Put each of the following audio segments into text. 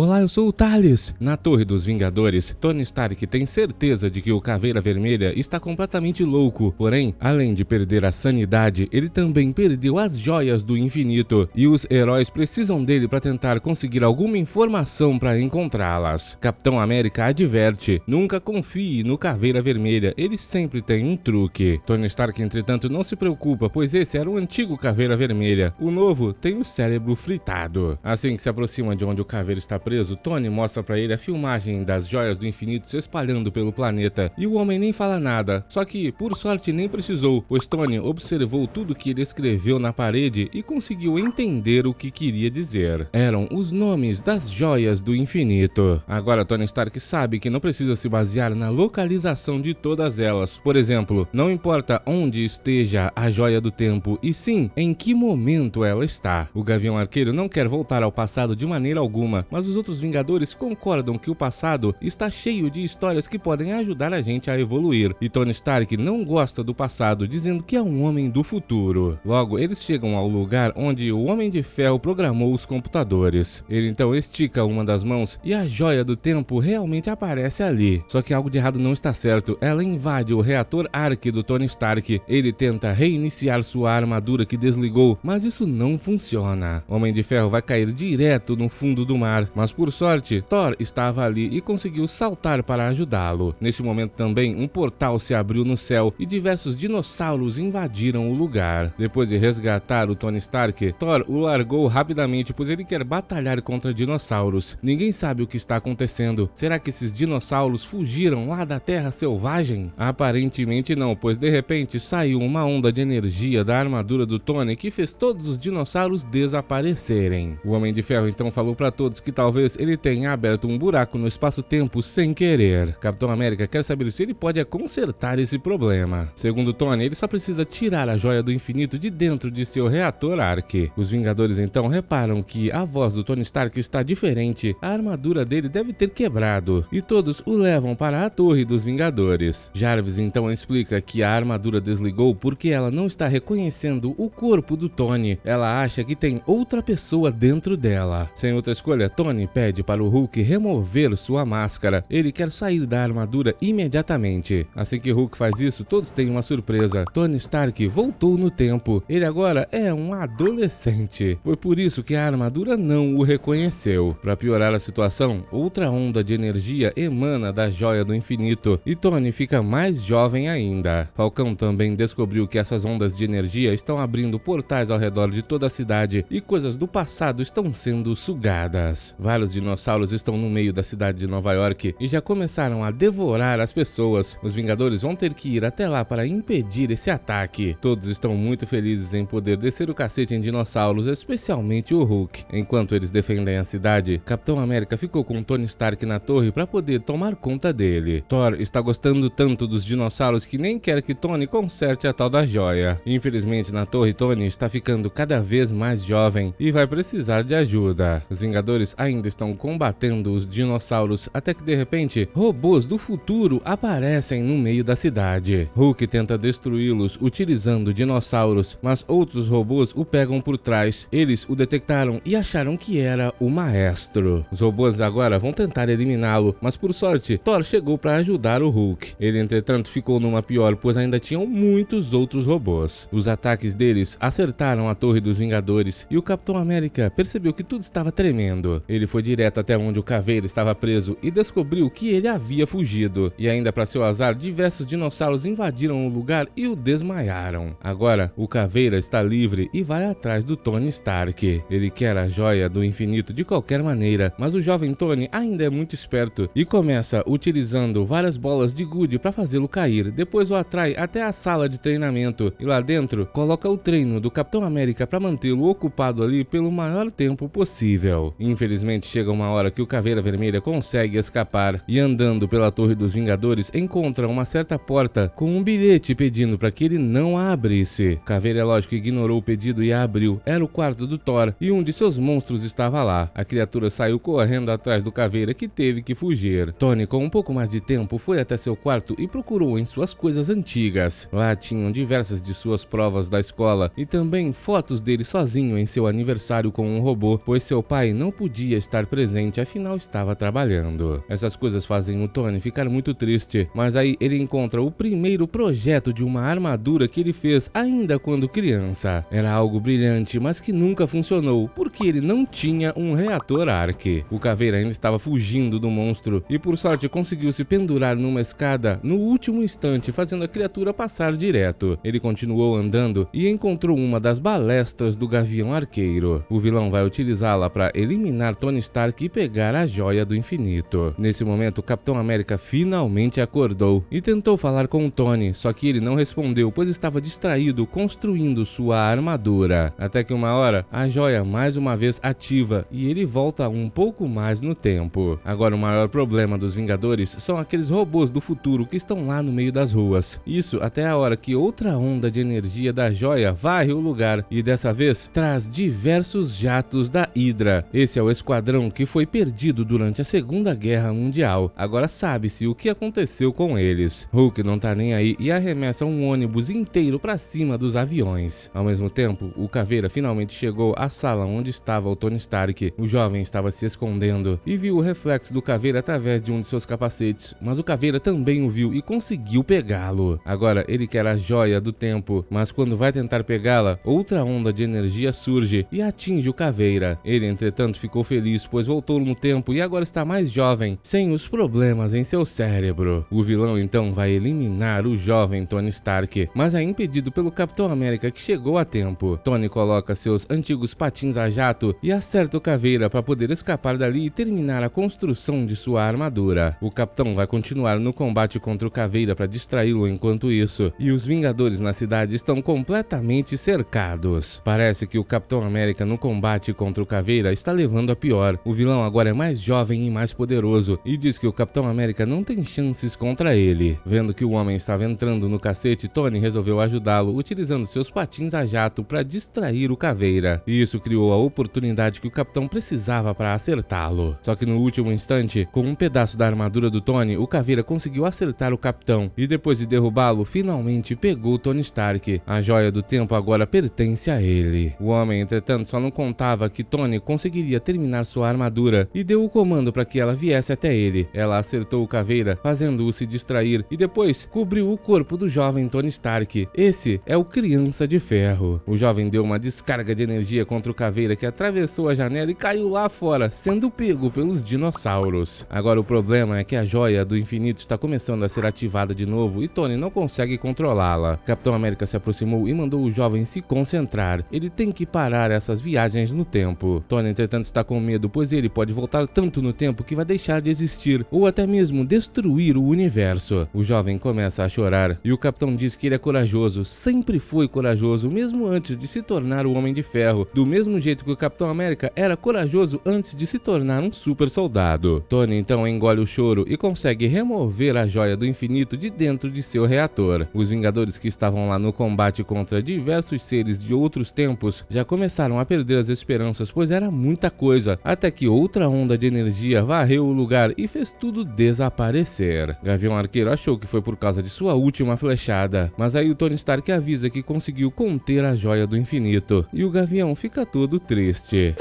Olá, eu sou o Thales. Na Torre dos Vingadores, Tony Stark tem certeza de que o Caveira Vermelha está completamente louco. Porém, além de perder a sanidade, ele também perdeu as joias do infinito. E os heróis precisam dele para tentar conseguir alguma informação para encontrá-las. Capitão América adverte: nunca confie no Caveira Vermelha, ele sempre tem um truque. Tony Stark, entretanto, não se preocupa, pois esse era o antigo Caveira Vermelha. O novo tem o cérebro fritado. Assim que se aproxima de onde o Caveira está preso, Tony mostra pra ele a filmagem das joias do infinito se espalhando pelo planeta, e o homem nem fala nada, só que por sorte nem precisou, pois Tony observou tudo que ele escreveu na parede e conseguiu entender o que queria dizer. Eram os nomes das joias do infinito. Agora Tony Stark sabe que não precisa se basear na localização de todas elas. Por exemplo, não importa onde esteja a joia do tempo, e sim em que momento ela está. O Gavião Arqueiro não quer voltar ao passado de maneira alguma, mas os outros Vingadores concordam que o passado está cheio de histórias que podem ajudar a gente a evoluir, e Tony Stark não gosta do passado, dizendo que é um homem do futuro. Logo, eles chegam ao lugar onde o Homem de Ferro programou os computadores. Ele então estica uma das mãos e a joia do tempo realmente aparece ali. Só que algo de errado não está certo. Ela invade o reator Ark do Tony Stark. Ele tenta reiniciar sua armadura que desligou, mas isso não funciona. O Homem de Ferro vai cair direto no fundo do mar, mas por sorte, Thor estava ali e conseguiu saltar para ajudá-lo. Neste momento também, um portal se abriu no céu e diversos dinossauros invadiram o lugar. Depois de resgatar o Tony Stark, Thor o largou rapidamente, pois ele quer batalhar contra dinossauros. Ninguém sabe o que está acontecendo. Será que esses dinossauros fugiram lá da Terra Selvagem? Aparentemente não, pois de repente saiu uma onda de energia da armadura do Tony que fez todos os dinossauros desaparecerem. O Homem de Ferro então falou para todos que talvez ele tenha aberto um buraco no espaço-tempo sem querer. Capitão América quer saber se ele pode consertar esse problema. Segundo Tony, ele só precisa tirar a joia do infinito de dentro de seu reator Ark. Os Vingadores então reparam que a voz do Tony Stark está diferente, a armadura dele deve ter quebrado, e todos o levam para a Torre dos Vingadores. Jarvis então explica que a armadura desligou porque ela não está reconhecendo o corpo do Tony. Ela acha que tem outra pessoa dentro dela. Sem outra escolha, Tony pede para o Hulk remover sua máscara. Ele quer sair da armadura imediatamente. Assim que Hulk faz isso, todos têm uma surpresa. Tony Stark voltou no tempo. Ele agora é um adolescente. Foi por isso que a armadura não o reconheceu. Para piorar a situação, outra onda de energia emana da joia do infinito e Tony fica mais jovem ainda. Falcão também descobriu que essas ondas de energia estão abrindo portais ao redor de toda a cidade e coisas do passado estão sendo sugadas. Vários dinossauros estão no meio da cidade de Nova York e já começaram a devorar as pessoas. Os Vingadores vão ter que ir até lá para impedir esse ataque. Todos estão muito felizes em poder descer o cacete em dinossauros, especialmente o Hulk. Enquanto eles defendem a cidade, Capitão América ficou com Tony Stark na torre para poder tomar conta dele. Thor está gostando tanto dos dinossauros que nem quer que Tony conserte a tal da joia. Infelizmente, na torre, Tony está ficando cada vez mais jovem e vai precisar de ajuda. Os Vingadores ainda estão combatendo os dinossauros até que de repente robôs do futuro aparecem no meio da cidade. Hulk tenta destruí-los utilizando dinossauros, mas outros robôs o pegam por trás. Eles o detectaram e acharam que era o Maestro. Os robôs agora vão tentar eliminá-lo, mas por sorte Thor chegou para ajudar o Hulk. Ele entretanto ficou numa pior, pois ainda tinham muitos outros robôs. Os ataques deles acertaram a Torre dos Vingadores e o Capitão América percebeu que tudo estava tremendo. Ele foi direto até onde o Caveira estava preso e descobriu que ele havia fugido. E ainda para seu azar, diversos dinossauros invadiram o lugar e o desmaiaram. Agora, o Caveira está livre e vai atrás do Tony Stark. Ele quer a joia do infinito de qualquer maneira, mas o jovem Tony ainda é muito esperto e começa utilizando várias bolas de gude para fazê-lo cair. Depois o atrai até a sala de treinamento e lá dentro coloca o treino do Capitão América para mantê-lo ocupado ali pelo maior tempo possível. Infelizmente, chega uma hora que o Caveira Vermelha consegue escapar e andando pela Torre dos Vingadores encontra uma certa porta com um bilhete pedindo para que ele não a abrisse. Caveira, é lógico, ignorou o pedido e a abriu. Era o quarto do Thor e um de seus monstros estava lá. A criatura saiu correndo atrás do Caveira, que teve que fugir. Tony, com um pouco mais de tempo, foi até seu quarto e procurou em suas coisas antigas. Lá tinham diversas de suas provas da escola e também fotos dele sozinho em seu aniversário com um robô, pois seu pai não podia estar presente, afinal estava trabalhando. Essas coisas fazem o Tony ficar muito triste, mas aí ele encontra o primeiro projeto de uma armadura que ele fez ainda quando criança. Era algo brilhante, mas que nunca funcionou, porque ele não tinha um reator Arc. O Caveira ainda estava fugindo do monstro e por sorte conseguiu se pendurar numa escada no último instante, fazendo a criatura passar direto. Ele continuou andando e encontrou uma das balestras do Gavião Arqueiro. O vilão vai utilizá-la para eliminar Tony Stark e pegar a Joia do Infinito. Nesse momento, o Capitão América finalmente acordou e tentou falar com o Tony, só que ele não respondeu, pois estava distraído construindo sua armadura. Até que uma hora, a Joia mais uma vez ativa e ele volta um pouco mais no tempo. Agora o maior problema dos Vingadores são aqueles robôs do futuro que estão lá no meio das ruas. Isso até a hora que outra onda de energia da Joia varre o lugar e dessa vez traz diversos jatos da Hydra. Esse é o esquadrão que foi perdido durante a Segunda Guerra Mundial. Agora sabe-se o que aconteceu com eles. Hulk não tá nem aí e arremessa um ônibus inteiro para cima dos aviões. Ao mesmo tempo, o Caveira finalmente chegou à sala onde estava o Tony Stark. O jovem estava se escondendo e viu o reflexo do Caveira através de um de seus capacetes, mas o Caveira também o viu e conseguiu pegá-lo. Agora ele quer a Joia do Tempo, mas quando vai tentar pegá-la, outra onda de energia surge e atinge o Caveira. Ele, entretanto, ficou feliz, pois voltou no tempo e agora está mais jovem, sem os problemas em seu cérebro. O vilão então vai eliminar o jovem Tony Stark, mas é impedido pelo Capitão América, que chegou a tempo. Tony coloca seus antigos patins a jato e acerta o Caveira para poder escapar dali e terminar a construção de sua armadura. O Capitão vai continuar no combate contra o Caveira para distraí-lo enquanto isso, e os Vingadores na cidade estão completamente cercados. Parece que o Capitão América no combate contra o Caveira está levando a pior. O vilão agora é mais jovem e mais poderoso e diz que o Capitão América não tem chances contra ele. Vendo que o homem estava entrando no cacete, Tony resolveu ajudá-lo utilizando seus patins a jato para distrair o Caveira, e isso criou a oportunidade que o Capitão precisava para acertá-lo. Só que no último instante, com um pedaço da armadura do Tony, o Caveira conseguiu acertar o Capitão e depois de derrubá-lo, finalmente pegou Tony Stark. A Joia do Tempo agora pertence a ele. O homem, entretanto, só não contava que Tony conseguiria terminar sua armadura e deu o comando para que ela viesse até ele. Ela acertou o Caveira, fazendo-o se distrair e depois cobriu o corpo do jovem Tony Stark. Esse é o Criança de Ferro. O jovem deu uma descarga de energia contra o Caveira, que atravessou a janela e caiu lá fora, sendo pego pelos dinossauros. Agora o problema é que a Joia do Infinito está começando a ser ativada de novo e Tony não consegue controlá-la. Capitão América se aproximou e mandou o jovem se concentrar. Ele tem que parar essas viagens no tempo. Tony, entretanto, está com medo, pois ele pode voltar tanto no tempo que vai deixar de existir ou até mesmo destruir o universo. O jovem começa a chorar e o Capitão diz que ele é corajoso, sempre foi corajoso, mesmo antes de se tornar o Homem de Ferro, do mesmo jeito que o Capitão América era corajoso antes de se tornar um super soldado. Tony então engole o choro e consegue remover a Joia do Infinito de dentro de seu reator. Os Vingadores que estavam lá no combate contra diversos seres de outros tempos já começaram a perder as esperanças, pois era muita coisa, até que outra onda de energia varreu o lugar e fez tudo desaparecer. Gavião Arqueiro achou que foi por causa de sua última flechada, mas aí o Tony Stark avisa que conseguiu conter a Joia do Infinito, e o Gavião fica todo triste.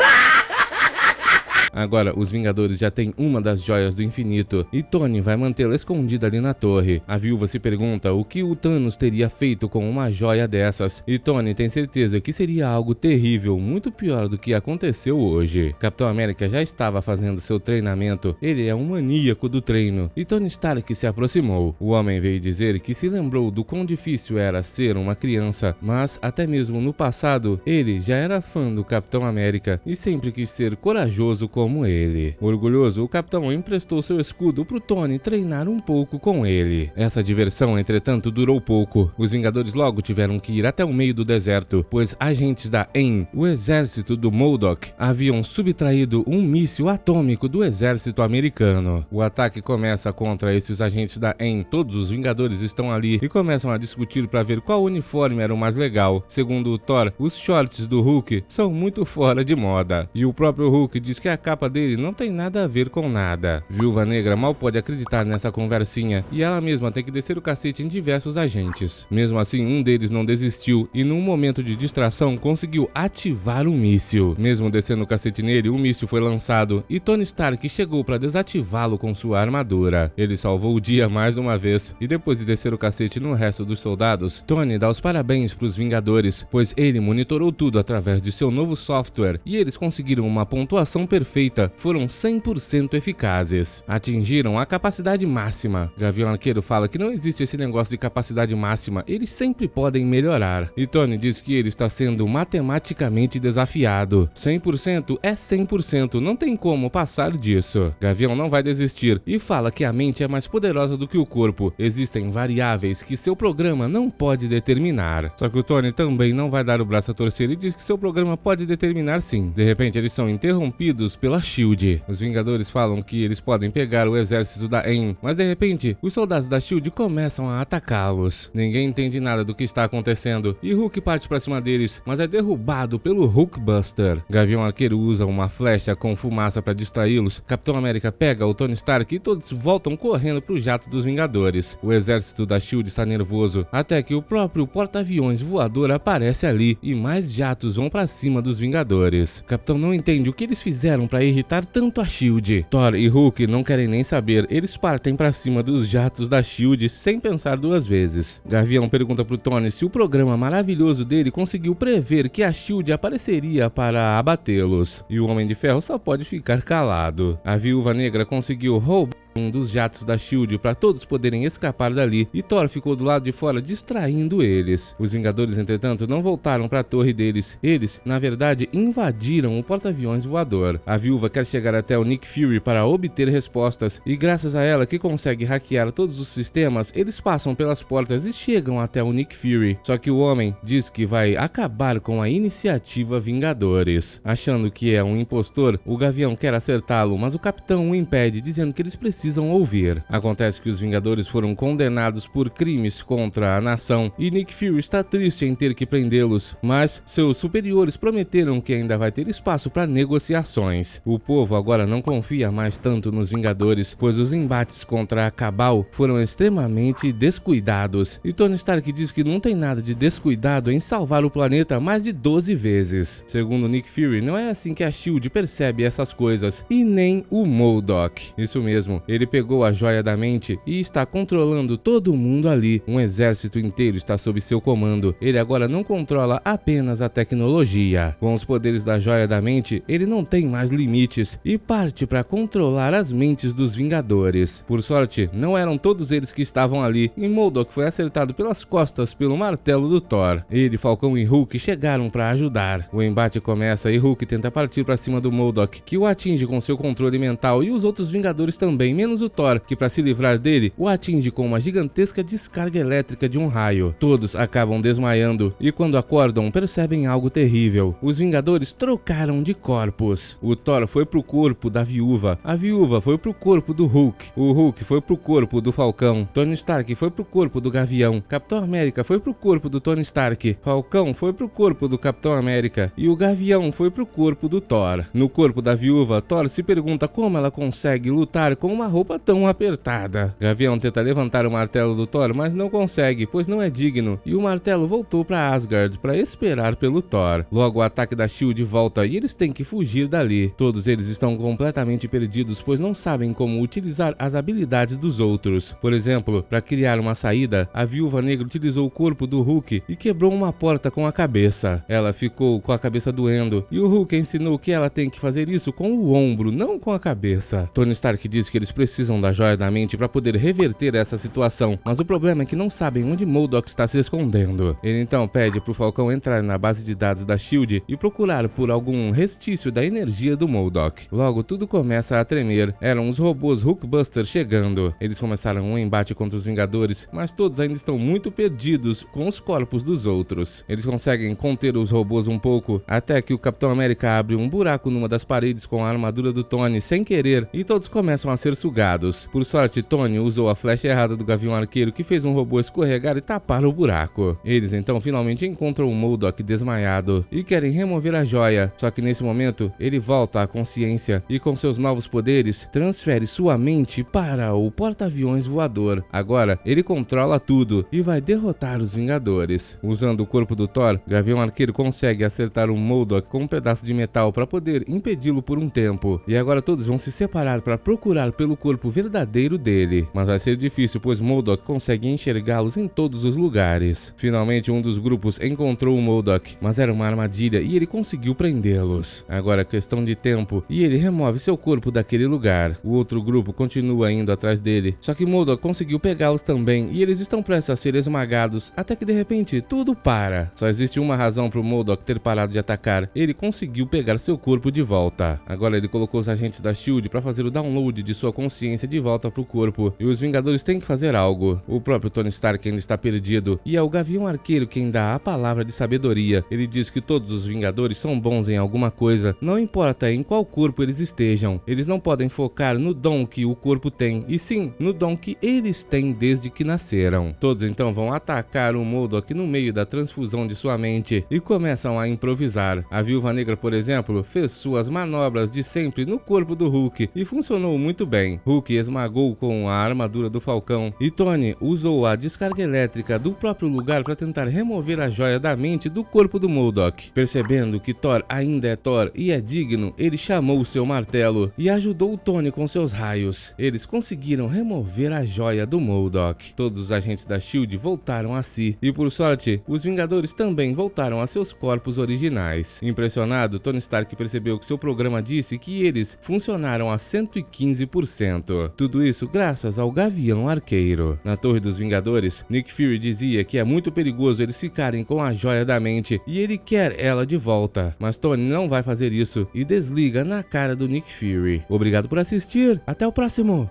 Agora, os Vingadores já têm uma das joias do infinito e Tony vai mantê-la escondida ali na torre. A viúva se pergunta o que o Thanos teria feito com uma joia dessas, e Tony tem certeza que seria algo terrível, muito pior do que aconteceu hoje. Capitão América já estava fazendo seu treinamento, ele é um maníaco do treino, e Tony Stark se aproximou. O homem veio dizer que se lembrou do quão difícil era ser uma criança, mas até mesmo no passado, ele já era fã do Capitão América e sempre quis ser corajoso como ele. Orgulhoso, o Capitão emprestou seu escudo pro Tony treinar um pouco com ele. Essa diversão, entretanto, durou pouco. Os Vingadores logo tiveram que ir até o meio do deserto, pois agentes da AIM, o exército do MODOK, haviam subtraído um míssil atômico do exército americano. O ataque começa contra esses agentes da AIM. Todos os Vingadores estão ali e começam a discutir para ver qual uniforme era o mais legal. Segundo o Thor, os shorts do Hulk são muito fora de moda, e o próprio Hulk diz que a capa capa dele não tem nada a ver com nada. Viúva Negra mal pode acreditar nessa conversinha e ela mesma tem que descer o cacete em diversos agentes. Mesmo assim, um deles não desistiu e num momento de distração conseguiu ativar um míssil. Mesmo descendo o cacete nele, um míssil foi lançado e Tony Stark chegou para desativá-lo com sua armadura. Ele salvou o dia mais uma vez e depois de descer o cacete no resto dos soldados, Tony dá os parabéns para os Vingadores, pois ele monitorou tudo através de seu novo software e eles conseguiram uma pontuação perfeita, foram 100% eficazes. Atingiram a capacidade máxima. Gavião Arqueiro fala que não existe esse negócio de capacidade máxima, eles sempre podem melhorar. E Tony diz que ele está sendo matematicamente desafiado. 100% é 100%, não tem como passar disso. Gavião não vai desistir e fala que a mente é mais poderosa do que o corpo. Existem variáveis que seu programa não pode determinar. Só que o Tony também não vai dar o braço a torcer e diz que seu programa pode determinar sim. De repente eles são interrompidos pela SHIELD. Os Vingadores falam que eles podem pegar o exército da AIM, mas de repente os soldados da SHIELD começam a atacá-los. Ninguém entende nada do que está acontecendo e Hulk parte para cima deles, mas é derrubado pelo Hulkbuster. Gavião Arqueiro usa uma flecha com fumaça para distraí-los. Capitão América pega o Tony Stark e todos voltam correndo para o jato dos Vingadores. O exército da SHIELD está nervoso, até que o próprio porta-aviões voador aparece ali e mais jatos vão para cima dos Vingadores. O Capitão não entende o que eles fizeram para irritar tanto a SHIELD. Thor e Hulk não querem nem saber, eles partem para cima dos jatos da SHIELD sem pensar duas vezes. Gavião pergunta pro Tony se o programa maravilhoso dele conseguiu prever que a SHIELD apareceria para abatê-los. E o Homem de Ferro só pode ficar calado. A Viúva Negra conseguiu roubar um dos jatos da SHIELD para todos poderem escapar dali e Thor ficou do lado de fora distraindo eles. Os Vingadores, entretanto, não voltaram para a torre deles. Eles, na verdade, invadiram o porta-aviões voador. A Viúva quer chegar até o Nick Fury para obter respostas e graças a ela que consegue hackear todos os sistemas, eles passam pelas portas e chegam até o Nick Fury. Só que o homem diz que vai acabar com a iniciativa Vingadores. Achando que é um impostor, o Gavião quer acertá-lo, mas o Capitão o impede, dizendo que eles precisam ouvir. Acontece que os Vingadores foram condenados por crimes contra a nação e Nick Fury está triste em ter que prendê-los, mas seus superiores prometeram que ainda vai ter espaço para negociações. O povo agora não confia mais tanto nos Vingadores, pois os embates contra a Cabal foram extremamente descuidados e Tony Stark diz que não tem nada de descuidado em salvar o planeta mais de 12 vezes. Segundo Nick Fury, não é assim que a SHIELD percebe essas coisas e nem o MODOK. Isso mesmo, ele pegou a joia da mente e está controlando todo mundo ali. Um exército inteiro está sob seu comando. Ele agora não controla apenas a tecnologia. Com os poderes da joia da mente, ele não tem mais limites e parte para controlar as mentes dos Vingadores. Por sorte, não eram todos eles que estavam ali e MODOK foi acertado pelas costas pelo martelo do Thor. Ele, Falcão e Hulk chegaram para ajudar. O embate começa e Hulk tenta partir para cima do MODOK, que o atinge com seu controle mental e os outros Vingadores também, menos o Thor, que para se livrar dele, o atinge com uma gigantesca descarga elétrica de um raio. Todos acabam desmaiando e quando acordam percebem algo terrível. Os Vingadores trocaram de corpos. O Thor foi pro corpo da Viúva, a Viúva foi pro corpo do Hulk, o Hulk foi pro corpo do Falcão, Tony Stark foi pro corpo do Gavião, Capitão América foi pro corpo do Tony Stark, Falcão foi pro corpo do Capitão América e o Gavião foi pro corpo do Thor. No corpo da Viúva, Thor se pergunta como ela consegue lutar com uma roupa tão apertada. Gavião tenta levantar o martelo do Thor, mas não consegue, pois não é digno, e o martelo voltou para Asgard para esperar pelo Thor. Logo o ataque da SHIELD volta e eles têm que fugir dali. Todos eles estão completamente perdidos, pois não sabem como utilizar as habilidades dos outros. Por exemplo, para criar uma saída, a Viúva Negra utilizou o corpo do Hulk e quebrou uma porta com a cabeça. Ela ficou com a cabeça doendo e o Hulk ensinou que ela tem que fazer isso com o ombro, não com a cabeça. Tony Stark diz que eles precisam da joia da mente para poder reverter essa situação, mas o problema é que não sabem onde MODOK está se escondendo. Ele então pede pro Falcão entrar na base de dados da SHIELD e procurar por algum restício da energia do MODOK. Logo tudo começa a tremer. Eram os robôs Hulkbuster chegando. Eles começaram um embate contra os Vingadores, mas todos ainda estão muito perdidos com os corpos dos outros. Eles conseguem conter os robôs um pouco, até que o Capitão América abre um buraco numa das paredes com a armadura do Tony sem querer e todos começam a ser sugados. Por sorte, Tony usou a flecha errada do Gavião Arqueiro, que fez um robô escorregar e tapar o buraco. Eles então finalmente encontram o MODOK desmaiado e querem remover a joia, só que nesse momento ele volta à consciência e com seus novos poderes transfere sua mente para o porta-aviões voador. Agora ele controla tudo e vai derrotar os Vingadores. Usando o corpo do Thor, Gavião Arqueiro consegue acertar o MODOK com um pedaço de metal para poder impedi-lo por um tempo. E agora todos vão se separar para procurar pelo corpo verdadeiro dele. Mas vai ser difícil, pois MODOK consegue enxergá-los em todos os lugares. Finalmente um dos grupos encontrou o MODOK, mas era uma armadilha e ele conseguiu prendê-los. Agora é questão de tempo e ele remove seu corpo daquele lugar. O outro grupo continua indo atrás dele, só que MODOK conseguiu pegá-los também e eles estão prestes a ser esmagados, até que de repente tudo para. Só existe uma razão para o MODOK ter parado de atacar: ele conseguiu pegar seu corpo de volta. Agora ele colocou os agentes da SHIELD para fazer o download de sua consciência de volta para o corpo, e os Vingadores têm que fazer algo. O próprio Tony Stark ainda está perdido e é o Gavião Arqueiro quem dá a palavra de sabedoria. Ele diz que todos os Vingadores são bons em alguma coisa, não importa em qual corpo eles estejam. Eles não podem focar no dom que o corpo tem, e sim no dom que eles têm desde que nasceram. Todos então vão atacar o MODOK no meio da transfusão de sua mente e começam a improvisar. A Viúva Negra, por exemplo, fez suas manobras de sempre no corpo do Hulk e funcionou muito bem. Hulk esmagou com a armadura do Falcão e Tony usou a descarga elétrica do próprio lugar para tentar remover a joia da mente do corpo do MODOK. Percebendo que Thor ainda é Thor e é digno, ele chamou seu martelo e ajudou Tony com seus raios. Eles conseguiram remover a joia do MODOK. Todos os agentes da SHIELD voltaram a si e, por sorte, os Vingadores também voltaram a seus corpos originais. Impressionado, Tony Stark percebeu que seu programa disse que eles funcionaram a 115%. Tudo isso graças ao Gavião Arqueiro. Na Torre dos Vingadores, Nick Fury dizia que é muito perigoso eles ficarem com a joia da mente e ele quer ela de volta. Mas Tony não vai fazer isso e desliga na cara do Nick Fury. Obrigado por assistir, até o próximo!